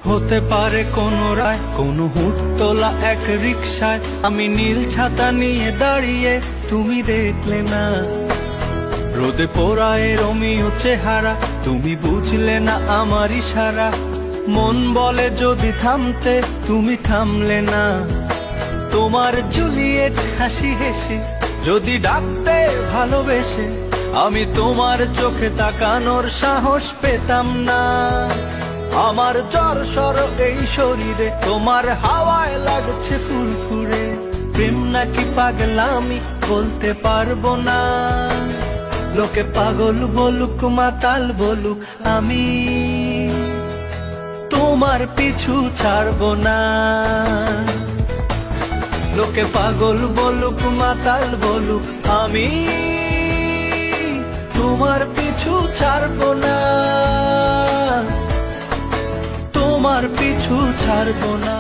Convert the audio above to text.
হতে পারে কোনো রায়, কোনো হুট তোলা এক রিকশায় আমি নীল ছাতা নিয়ে দাঁড়িয়ে, তুমি দেখলে না। রোদে পোড়ায় রোমিও চেহারা, তুমি বুঝলে না আমার ইশারা। মন বলে যদি থামতে, তুমি থামলে না। তোমার জুলিয়েট হাসি হেসে যদি ডাকতে ভালোবেসে, আমি তোমার চোখে তাকানোর সাহস পেতাম না। আমার জ্বর সর এই শরীরে, তোমার হাওয়ায় লাগছে ফুরফুরে। প্রেম নাকি পাগলামি বলতে পারবো না। লোকে পাগল বলুক মাতাল বলুক, আমি তোমার পিছু ছাড়বো না। লোকে পাগল বলুক মাতাল বলুক, আমি তোমার পিছু ছাড়বো না। তোমার পিছু ছাড়বো না।